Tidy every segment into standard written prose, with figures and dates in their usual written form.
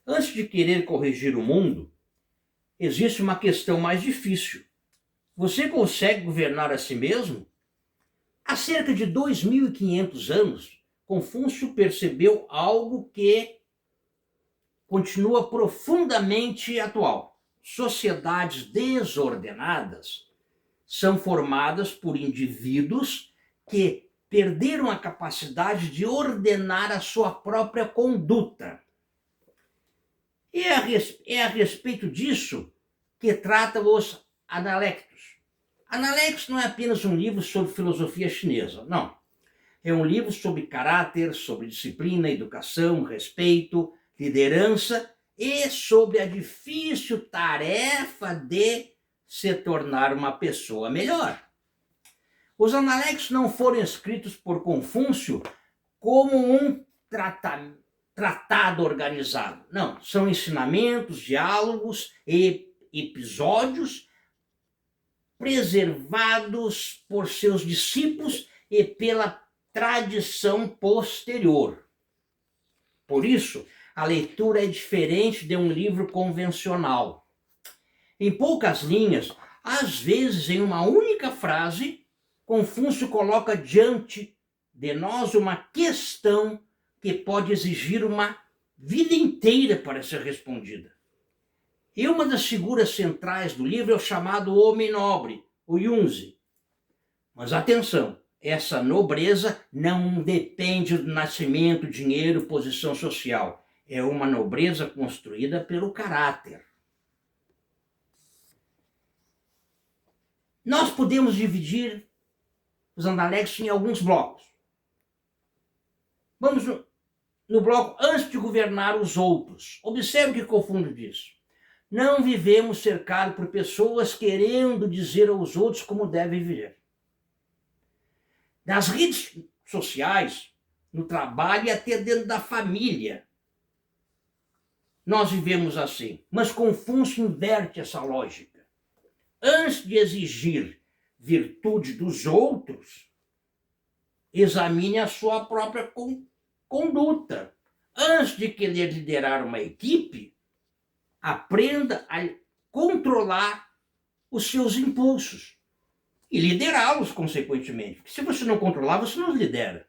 Antes de querer corrigir o mundo, existe uma questão mais difícil. Você consegue governar a si mesmo? Há cerca de 2.500 anos, Confúcio percebeu algo que continua profundamente atual. Sociedades desordenadas são formadas por indivíduos que perderam a capacidade de ordenar a sua própria conduta. E é a respeito disso que trata os Analectos. Analectos não é apenas um livro sobre filosofia chinesa, não. É um livro sobre caráter, sobre disciplina, educação, respeito, liderança e sobre a difícil tarefa de se tornar uma pessoa melhor. Os Analectos não foram escritos por Confúcio como um tratado organizado. Não, são ensinamentos, diálogos e episódios preservados por seus discípulos e pela tradição posterior. Por isso, a leitura é diferente de um livro convencional. Em poucas linhas, às vezes em uma única frase, Confúcio coloca diante de nós uma questão que pode exigir uma vida inteira para ser respondida. E uma das figuras centrais do livro é o chamado homem nobre, o Yunzi. Mas atenção, essa nobreza não depende do nascimento, dinheiro, posição social. É uma nobreza construída pelo caráter. Nós podemos dividir os Analectos em alguns blocos. Vamos no bloco antes de governar os outros. Observe o que Confúcio diz. Não vivemos cercados por pessoas querendo dizer aos outros como devem viver. Nas redes sociais, no trabalho e até dentro da família, nós vivemos assim. Mas Confúcio inverte essa lógica. Antes de exigir virtude dos outros, examine a sua própria conduta. Antes de querer liderar uma equipe, aprenda a controlar os seus impulsos e liderá-los, consequentemente. Porque se você não controlar, você não lidera.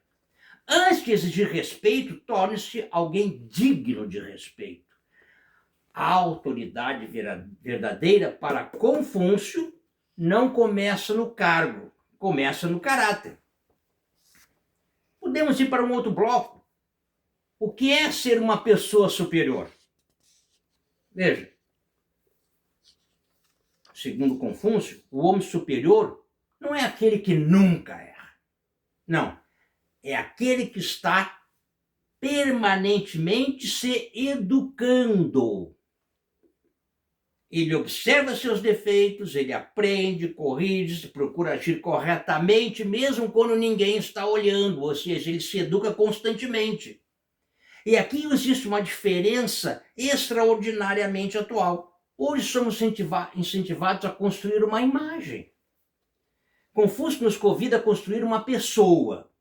Antes de exigir respeito, torne-se alguém digno de respeito. A autoridade verdadeira para Confúcio não começa no cargo, começa no caráter. Podemos ir para um outro bloco. O que é ser uma pessoa superior? Veja, segundo Confúcio, o homem superior não é aquele que nunca erra. Não, é aquele que está permanentemente se educando. Ele observa seus defeitos, ele aprende, corrige, procura agir corretamente, mesmo quando ninguém está olhando, ou seja, ele se educa constantemente. E aqui existe uma diferença extraordinariamente atual. Hoje somos incentivados a construir uma imagem. Confúcio nos convida a construir uma pessoa.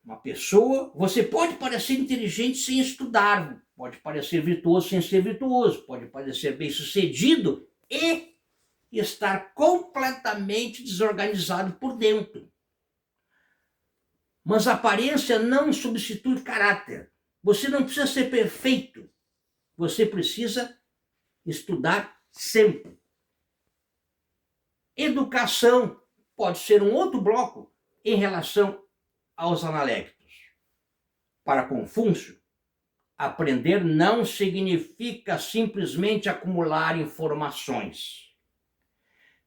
Uma pessoa, você pode parecer inteligente sem estudar, pode parecer virtuoso sem ser virtuoso, pode parecer bem-sucedido e estar completamente desorganizado por dentro. Mas a aparência não substitui caráter. Você não precisa ser perfeito. Você precisa estudar sempre. Educação pode ser um outro bloco em relação aos Analectos. Para Confúcio, aprender não significa simplesmente acumular informações.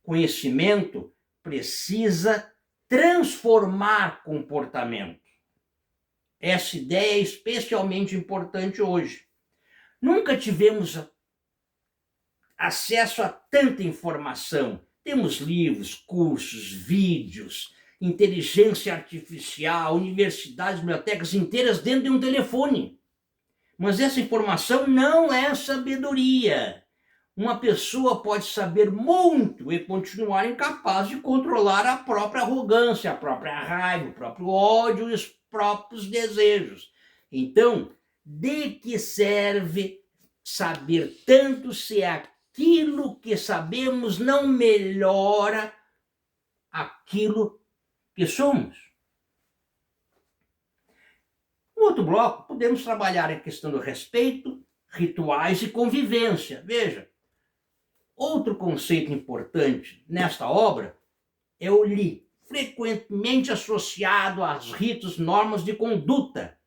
Conhecimento precisa transformar comportamento. Essa ideia é especialmente importante hoje. Nunca tivemos acesso a tanta informação. Temos livros, cursos, vídeos, inteligência artificial, universidades, bibliotecas inteiras dentro de um telefone. Mas essa informação não é sabedoria. Uma pessoa pode saber muito e continuar incapaz de controlar a própria arrogância, a própria raiva, o próprio ódio e os próprios desejos. Então, De que serve saber tanto se aquilo que sabemos não melhora aquilo que somos? No outro bloco, podemos trabalhar a questão do respeito, rituais e convivência. Veja, outro conceito importante nesta obra é o li, frequentemente associado aos ritos, normas de conduta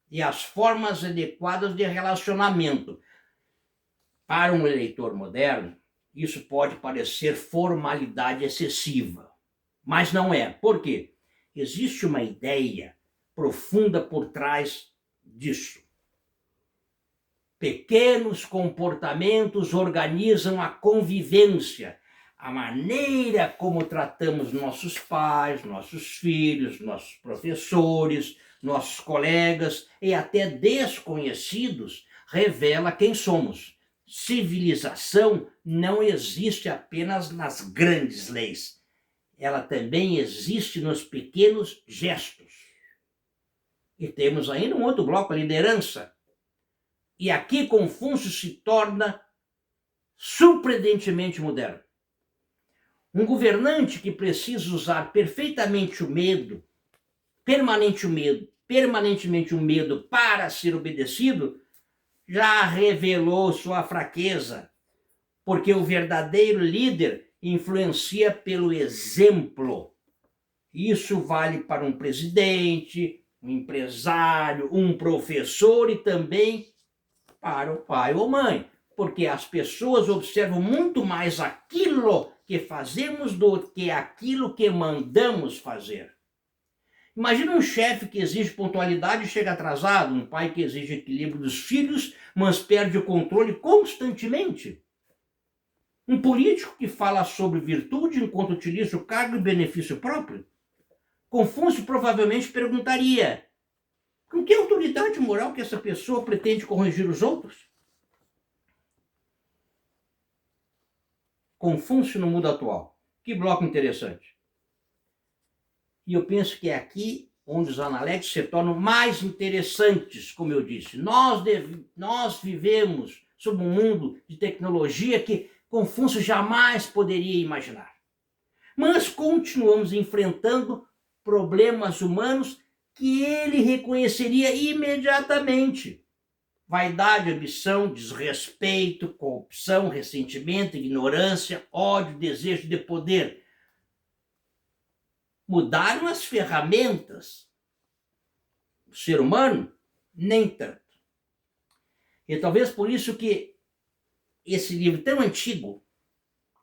e às formas adequadas de relacionamento. Para um leitor moderno, isso pode parecer formalidade excessiva, mas não é. Por quê? Existe uma ideia profunda por trás disso. Pequenos comportamentos organizam a convivência, a maneira como tratamos nossos pais, nossos filhos, nossos professores, nossos colegas e até desconhecidos revela quem somos. Civilização não existe apenas nas grandes leis. Ela também existe nos pequenos gestos. E temos ainda um outro bloco, a liderança. E aqui Confúcio se torna surpreendentemente moderno. Um governante que precisa usar perfeitamente o medo, permanentemente o medo para ser obedecido, já revelou sua fraqueza, porque o verdadeiro líder influencia pelo exemplo. Isso vale para um presidente, um empresário, um professor e também para o pai ou mãe, porque as pessoas observam muito mais aquilo que fazemos do que aquilo que mandamos fazer. Imagina um chefe que exige pontualidade e chega atrasado, um pai que exige equilíbrio dos filhos, mas perde o controle constantemente. Um político que fala sobre virtude enquanto utiliza o cargo e benefício próprio. Confúcio provavelmente perguntaria: com que autoridade moral que essa pessoa pretende corrigir os outros? Confúcio no mundo atual. Que bloco interessante. E eu penso que é aqui onde os analectos se tornam mais interessantes, como eu disse. Nós vivemos sob um mundo de tecnologia que Confúcio jamais poderia imaginar. Mas continuamos enfrentando problemas humanos que ele reconheceria imediatamente. Vaidade, ambição, desrespeito, corrupção, ressentimento, ignorância, ódio, desejo de poder. Mudaram as ferramentas. O ser humano, nem tanto. E talvez por isso que esse livro tão antigo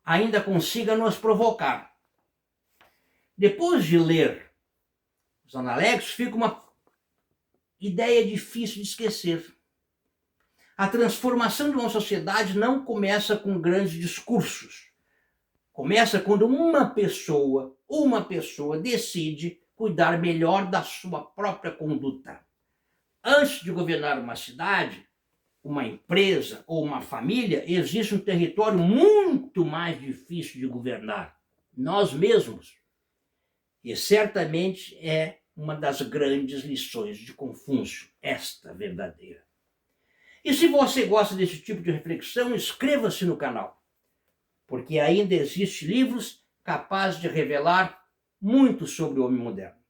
ainda consiga nos provocar. Depois de ler os Analectos, fica uma ideia difícil de esquecer. A transformação de uma sociedade não começa com grandes discursos. Começa quando uma pessoa decide cuidar melhor da sua própria conduta. Antes de governar uma cidade, uma empresa ou uma família, existe um território muito mais difícil de governar. Nós mesmos. E certamente é uma das grandes lições de Confúcio, esta verdadeira. E se você gosta desse tipo de reflexão, inscreva-se no canal, porque ainda existem livros capazes de revelar muito sobre o homem moderno.